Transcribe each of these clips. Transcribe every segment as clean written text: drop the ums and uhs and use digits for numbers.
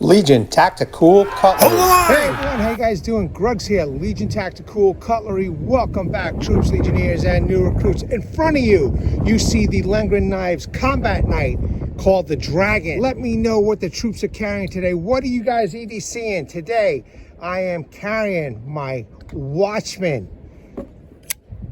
Legion Tactical Cutlery. Hey everyone, how you guys doing? Gruggs here, Legion Tactical Cutlery. Welcome back, troops, legionnaires, and new recruits. In front of you, you see the Lengren Knives combat knife called the Dragon. Let me know what the troops are carrying today. What are you guys EDCing today? I am carrying my Watchman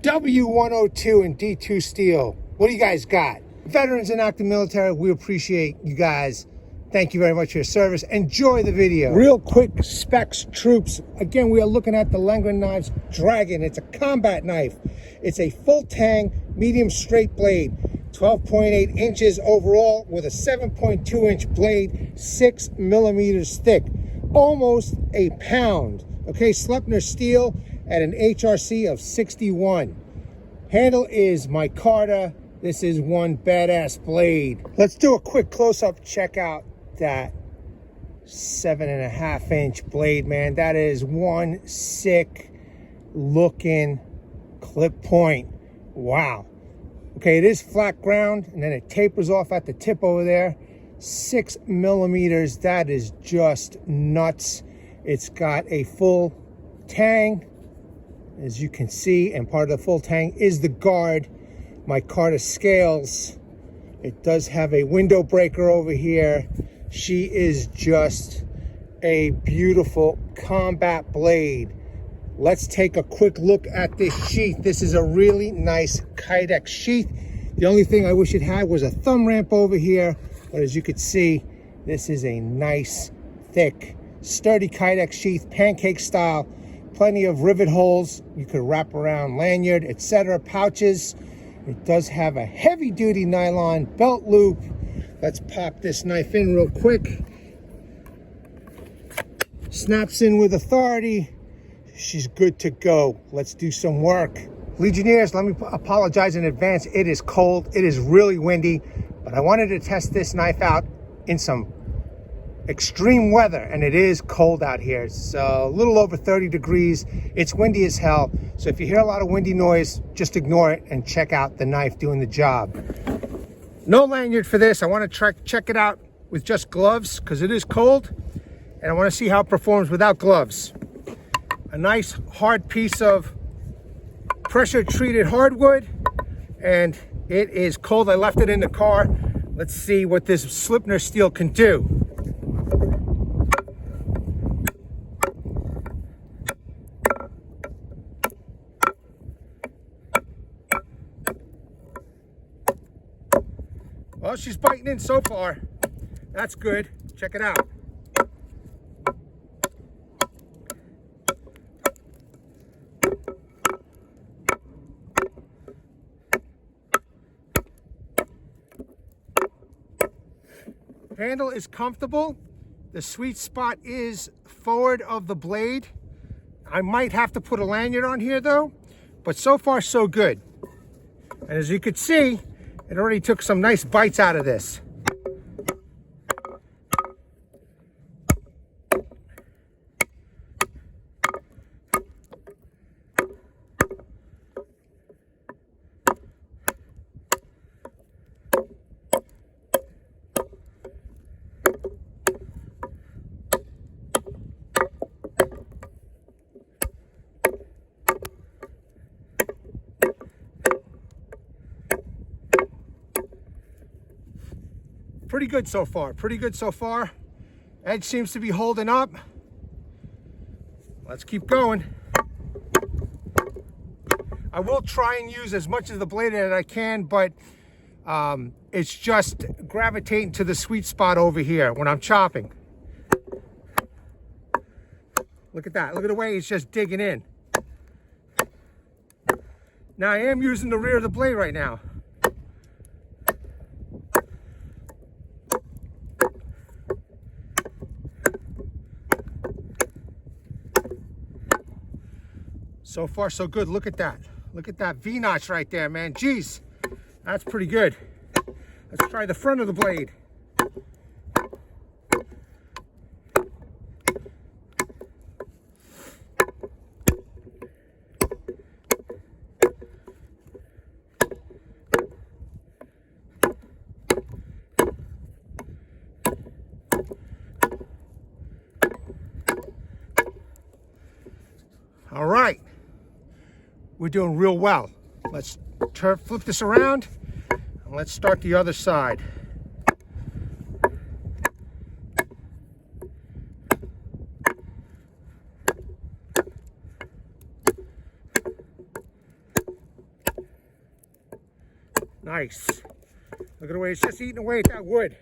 W102 in D2 steel. What do you guys got? Veterans and active military, we appreciate you guys. Thank you very much for your service. Enjoy the video. Real quick specs, troops. Again, we are looking at the Lengren Knives Dragon. It's a combat knife. It's a full Tang, medium straight blade, 12.8 inches overall with a 7.2 inch blade, 6 millimeters thick, almost a pound. Okay, Sleipner steel at an HRC of 61. Handle is micarta. This is one badass blade. Let's do a quick close-up. Check out that 7.5 inch blade, man. That is one sick looking clip point. Wow. Okay, it is flat ground and then it tapers off at the tip over there. 6 millimeters. That is just nuts. It's got a full Tang, as you can see, and part of the full Tang is the guard, micarta scales. It does have a window breaker over here. She is just a beautiful combat blade. Let's take a quick look at this sheath. This is a really nice Kydex sheath. The only thing I wish it had was a thumb ramp over here, but as you can see, this is a nice, thick, sturdy Kydex sheath, pancake style, plenty of rivet holes. You could wrap around lanyard, etc. Pouches. It does have a heavy-duty nylon belt loop. Let's pop this knife in real quick. Snaps in with authority. She's good to go. Let's do some work. Legionnaires, let me apologize in advance. It is cold. It is really windy, but I wanted to test this knife out in some extreme weather, and it is cold out here. It's a little over 30 degrees. It's windy as hell. So if you hear a lot of windy noise, just ignore it and check out the knife doing the job. No lanyard for this. I want to check it out with just gloves because it is cold, and I want to see how it performs without gloves. A nice hard piece of pressure treated hardwood, and it is cold. I left it in the car. Let's see what this Sleipner steel can do. Well, she's biting in so far. That's good. Check it out. Handle is comfortable. The sweet spot is forward of the blade. I might have to put a lanyard on here though, but so far so good. And as you could see, it already took some nice bites out of this. Pretty good so far, pretty good so far. Edge seems to be holding up. Let's keep going. I will try and use as much of the blade as I can, but it's just gravitating to the sweet spot over here when I'm chopping. Look at that, look at the way it's just digging in. Now I am using the rear of the blade right now. So far, so good. Look at that. Look at that V-notch right there, man. Jeez, that's pretty good. Let's try the front of the blade. right. We're doing real well. Let's flip this around and let's start the other side. Nice. Look at the way it's just eating away at that wood.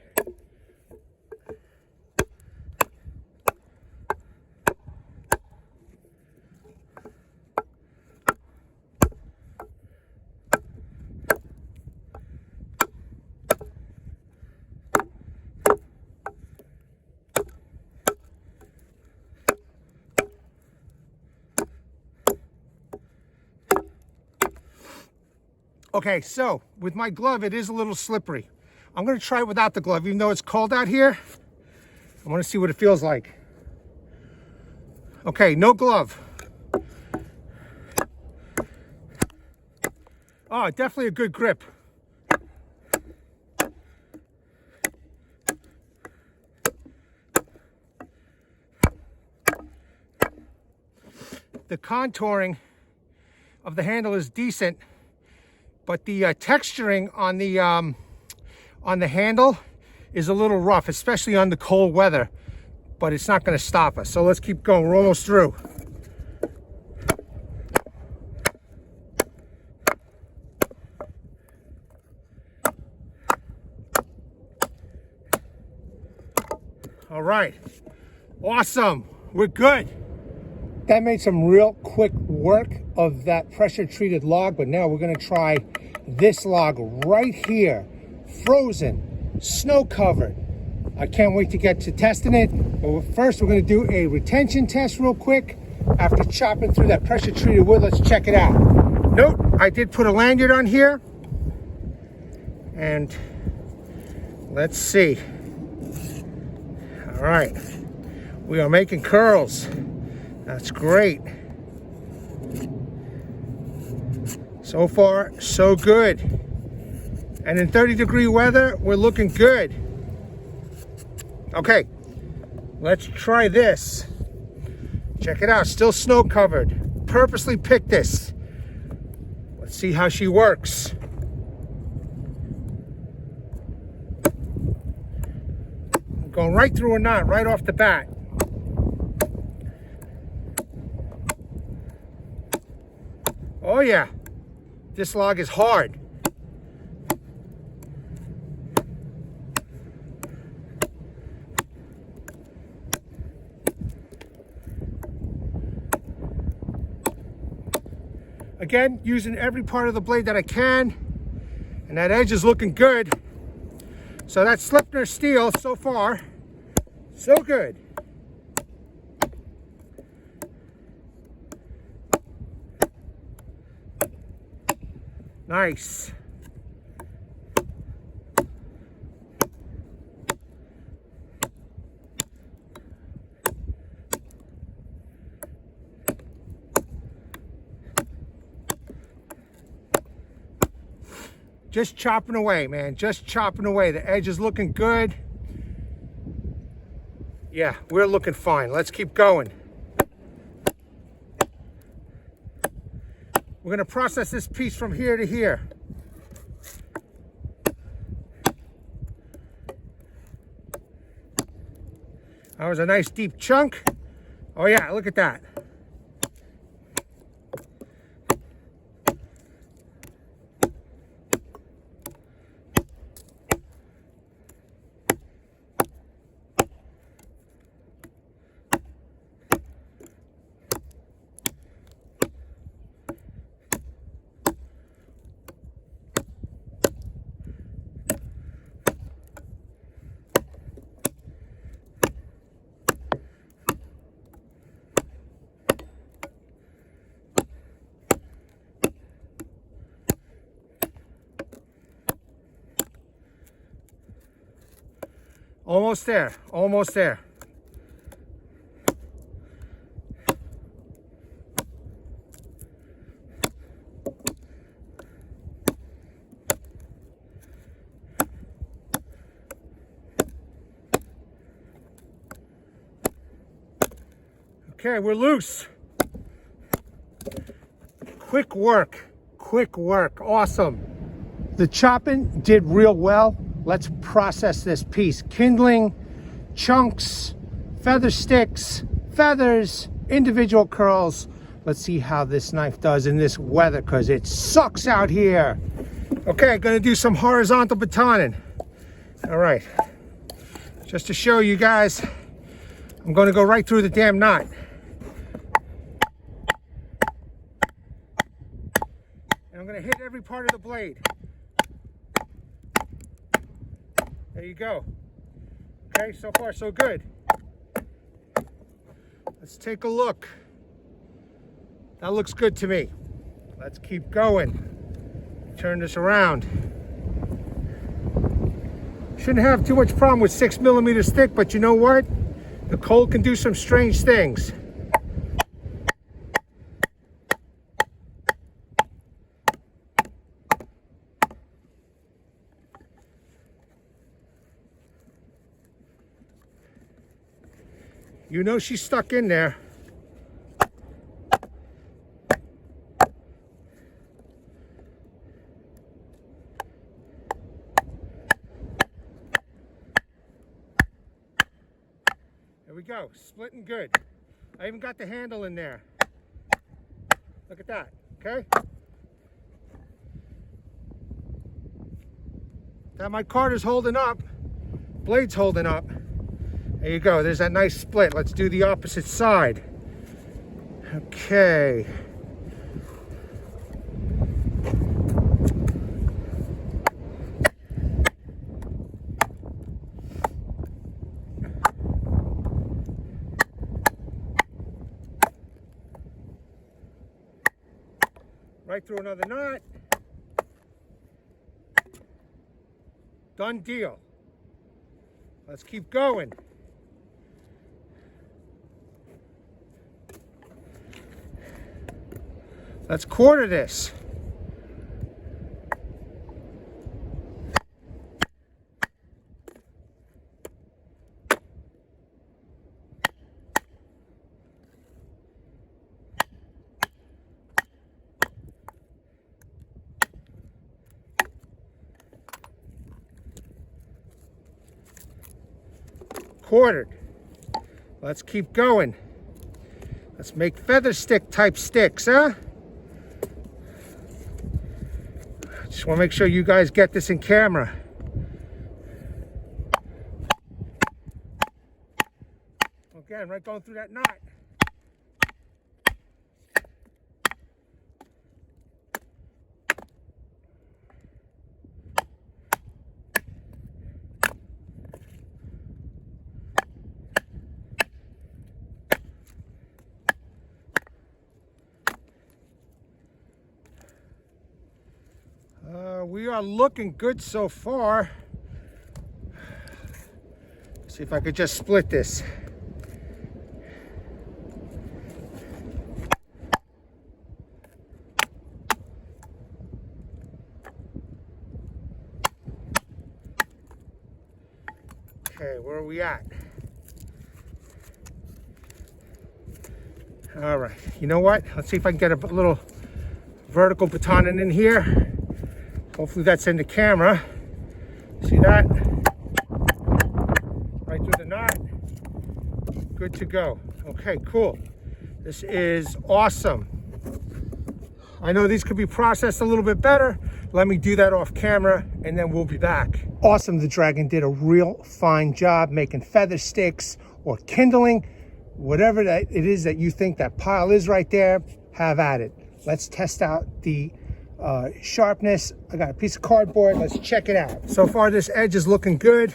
Okay, so with my glove, it is a little slippery. I'm going to try it without the glove, even though it's cold out here. I want to see what it feels like. Okay, no glove. Oh, definitely a good grip. The contouring of the handle is decent. But the texturing on the handle is a little rough, especially on the cold weather. But it's not going to stop us. So let's keep going. We're almost through. All right. Awesome. We're good. That made some real quick work of that pressure treated log, but now we're going to try this log right here. Frozen, snow covered. I can't wait to get to testing it. But first we're going to do a retention test real quick. After chopping through that pressure treated wood, let's check it out. Note, I did put a lanyard on here. And let's see. All right. We are making curls. That's great. So far, so good. And in 30-degree weather, we're looking good. Okay, let's try this. Check it out, still snow covered. Purposely picked this. Let's see how she works. I'm going right through a knot, right off the bat. Oh yeah, this log is hard. Again, using every part of the blade that I can, and that edge is looking good. So that Sleipner steel so far, so good. Nice. Just chopping away, man. Just chopping away. The edge is looking good. Yeah, we're looking fine. Let's keep going. We're going to process this piece from here to here. That was a nice deep chunk. Oh yeah, look at that. Almost there, almost there. Okay, we're loose. quick work, awesome. The chopping did real well. Let's process this piece. Kindling, chunks, feather sticks, feathers, individual curls. Let's see how this knife does in this weather, because it sucks out here. Okay, gonna do some horizontal batoning. All right, just to show you guys, I'm gonna go right through the damn knot. And I'm gonna hit every part of the blade. There you go. Okay, so far so good. Let's take a look. That looks good to me. Let's keep going. Turn this around. Shouldn't have too much problem with 6mm stick, but you know what? The cold can do some strange things. You know she's stuck in there. There we go, splitting good. I even got the handle in there. Look at that, okay? Now my carder's holding up, blade's holding up. There you go, there's that nice split. Let's do the opposite side. Okay. Right through another knot. Done deal. Let's keep going. Let's quarter this. Quartered. Let's keep going. Let's make feather stick type sticks, huh? Just want to make sure you guys get this in camera. Again, right going through that knot. We are looking good so far. See if I could just split this. Okay, where are we at? All right, you know what? Let's see if I can get a little vertical batoning in here. Hopefully that's in the camera. See that? Right through the knot. Good to go. Okay, cool. This is awesome. I know these could be processed a little bit better. Let me do that off camera and then we'll be back. Awesome, the Dragon did a real fine job making feather sticks or kindling. Whatever that it is that you think that pile is right there, have at it. Let's test out the sharpness. I got a piece of cardboard. Let's check it out. So far this edge is looking good.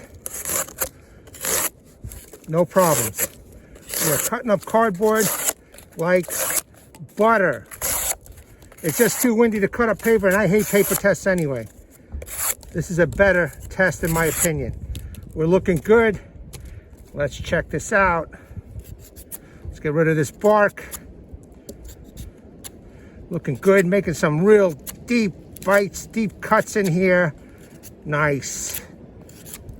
No problems. We're cutting up cardboard like butter. It's just too windy to cut up paper, and I hate paper tests anyway. This is a better test in my opinion. We're looking good. Let's check this out. Let's get rid of this bark. Looking good, making some real deep bites, deep cuts in here. Nice,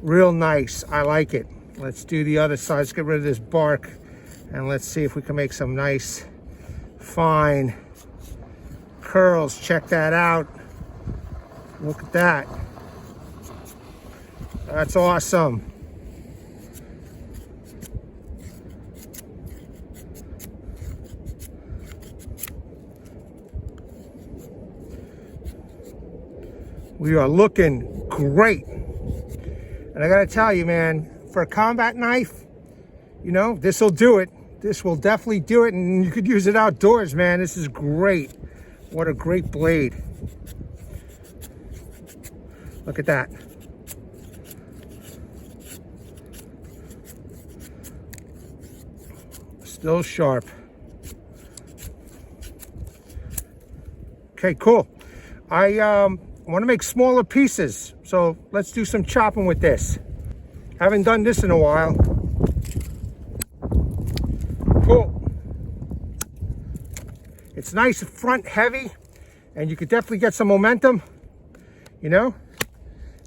real nice, I like it. Let's do the other side. Let's get rid of this bark and let's see if we can make some nice, fine curls. Check that out. Look at that. That's awesome. We are looking great. And I gotta tell you, man, for a combat knife, you know, this will do it. This will definitely do it, and you could use it outdoors, man. This is great. What a great blade. Look at that. Still sharp. Okay, cool. I want to make smaller pieces, so let's do some chopping with this. Haven't done this in a while. Cool. It's nice front heavy, and you could definitely get some momentum, you know,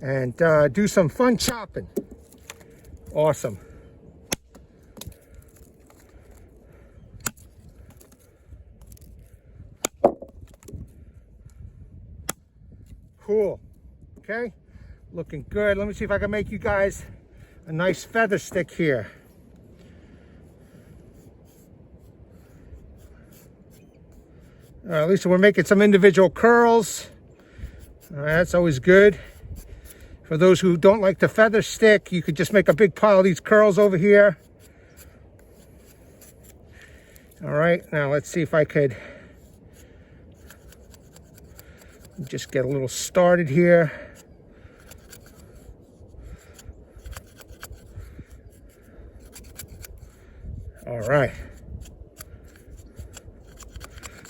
and do some fun chopping. Awesome. Cool. Okay, looking good. Let me see if I can make you guys a nice feather stick here. At least we're making some individual curls. That's always good. For those who don't like the feather stick, you could just make a big pile of these curls over here. All right, now let's see if I could just get a little started here. All right.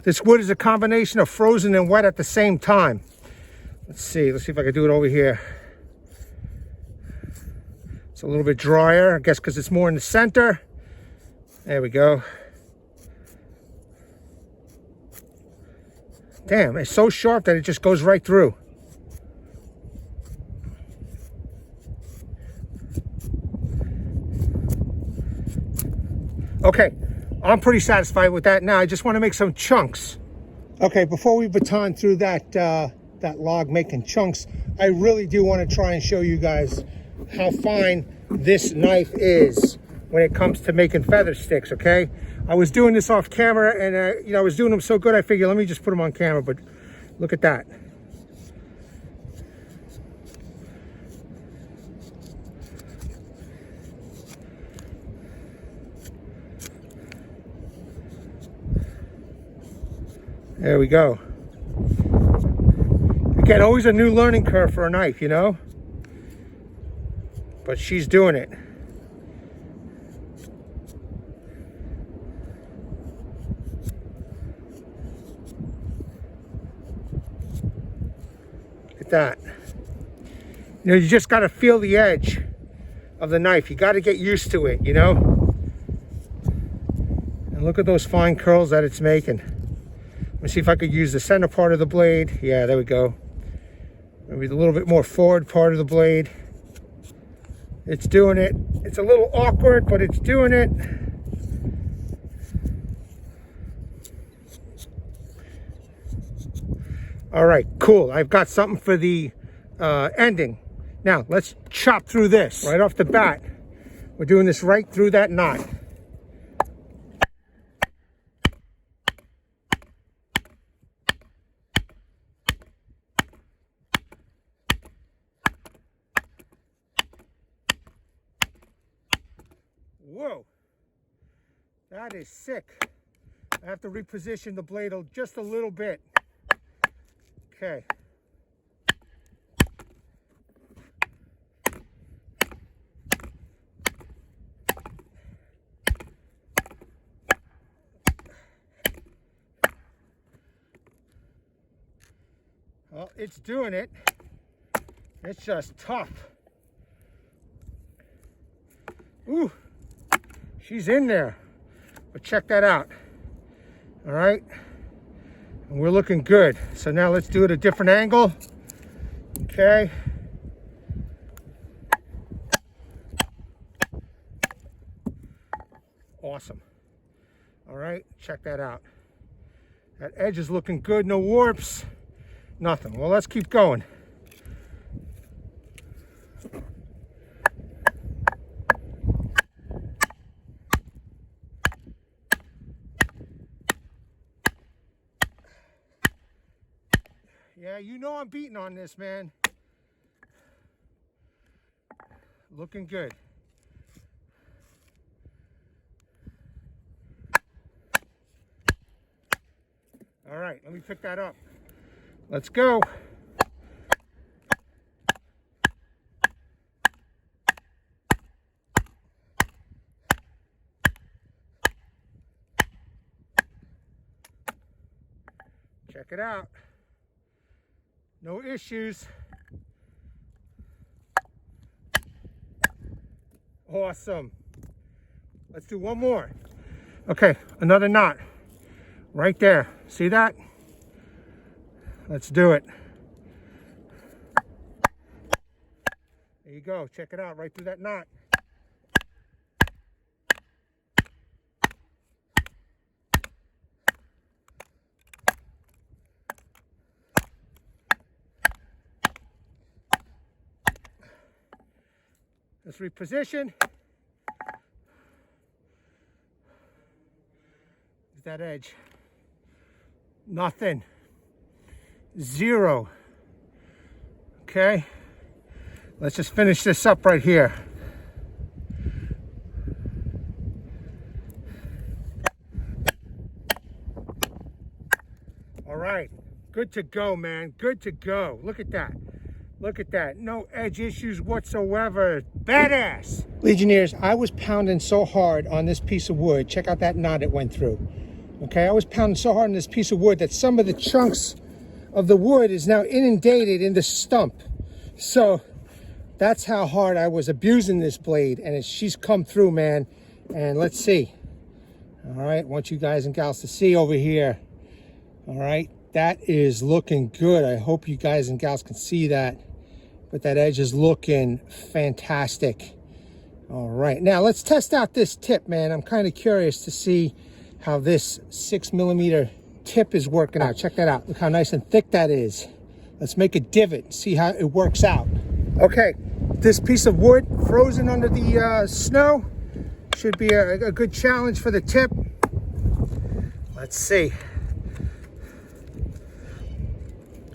This wood is a combination of frozen and wet at the same time. Let's see if I can do it over here. It's a little bit drier, I guess because it's more in the center. There we go. Damn, it's so sharp that it just goes right through. Okay, I'm pretty satisfied with that. Now I just want to make some chunks. Okay, before we baton through that log making chunks, I really do want to try and show you guys how fine this knife is when it comes to making feather sticks. Okay, I was doing this off camera, and you know, I was doing them so good I figured let me just put them on camera. But look at that. There we go. Again, always a new learning curve for a knife, you know? But she's doing it. Look at that. You know, you just got to feel the edge of the knife. You got to get used to it, you know? And look at those fine curls that it's making. Let me see if I could use the center part of the blade. Yeah, there we go. Maybe a little bit more forward part of the blade. It's doing it. It's a little awkward, but it's doing it. All right, cool. I've got something for the ending. Now, let's chop through this right off the bat. We're doing this right through that knot. Whoa, that is sick. I have to reposition the blade just a little bit. Okay. Well, it's doing it. It's just tough. Ooh. She's in there, but check that out. All right, and we're looking good. So now let's do it a different angle. Okay. Awesome. All right, check that out. That edge is looking good, no warps, nothing. Well, let's keep going. Yeah, you know I'm beating on this, man. Looking good. All right, let me pick that up. Let's go. Check it out. No issues. Awesome. Let's do one more. Okay, another knot. Right there. See that? Let's do it. There you go. Check it out. Right through that knot. Let's reposition. That edge. Nothing. Zero. Okay. Let's just finish this up right here. All right. Good to go, man. Good to go. Look at that. Look at that. No edge issues whatsoever. Badass. Legionnaires, I was pounding so hard on this piece of wood. Check out that knot it went through. Okay, I was pounding so hard on this piece of wood that some of the chunks of the wood is now inundated in the stump. So that's how hard I was abusing this blade, and she's come through, man. And let's see. All right, I want you guys and gals to see over here. All right, that is looking good. I hope you guys and gals can see that. But that edge is looking fantastic. All right, now let's test out this tip, man. I'm kind of curious to see how this 6mm tip is working out. Check that out. Look how nice and thick that is. Let's make a divot and see how it works out. Okay, this piece of wood frozen under the snow should be a good challenge for the tip. Let's see.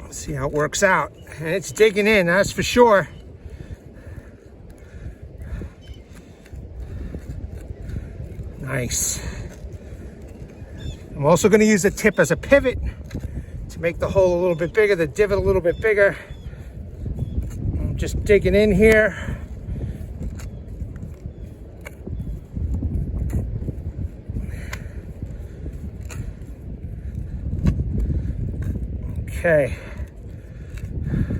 Let's see how it works out. And it's digging in, that's for sure. Nice. I'm also going to use the tip as a pivot to make the hole a little bit bigger, the divot a little bit bigger. I'm just digging in here. Okay.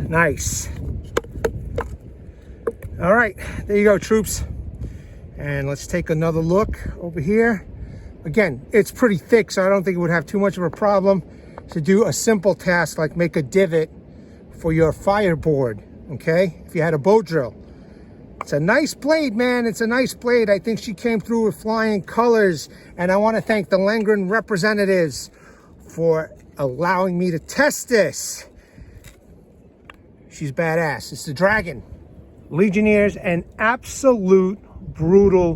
Nice. All right, there you go, troops. And let's take another look over here. Again, it's pretty thick, so I don't think it would have too much of a problem to do a simple task like make a divot for your fireboard, okay? If you had a bow drill. It's a nice blade, man. It's a nice blade. I think she came through with flying colors, and I want to thank the Lengren representatives for allowing me to test this. She's badass. It's the Dragon. Legionnaires, an absolute brutal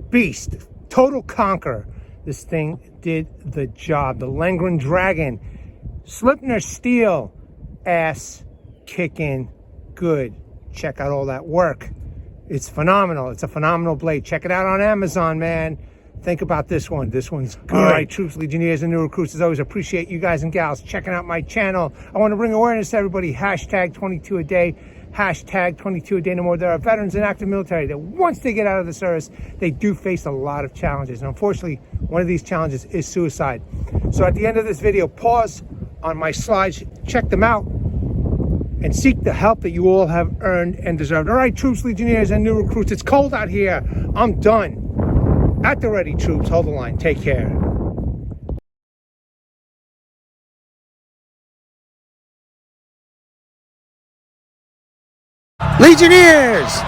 beast. Total conqueror. This thing did the job. The Lengren Dragon. Sleipner steel. Ass kicking good. Check out all that work. It's phenomenal. It's a phenomenal blade. Check it out on Amazon, man. Think about this one. This one's good. All right, troops, legionnaires, and new recruits, as always, appreciate you guys and gals checking out my channel. I want to bring awareness to everybody. Hashtag 22 a day. Hashtag 22 a day no more. There are veterans and active military that once they get out of the service, they do face a lot of challenges. And unfortunately, one of these challenges is suicide. So at the end of this video, pause on my slides, check them out, and seek the help that you all have earned and deserved. All right, troops, legionnaires, and new recruits, it's cold out here. I'm done. At the ready, troops. Hold the line. Take care. Legionnaires!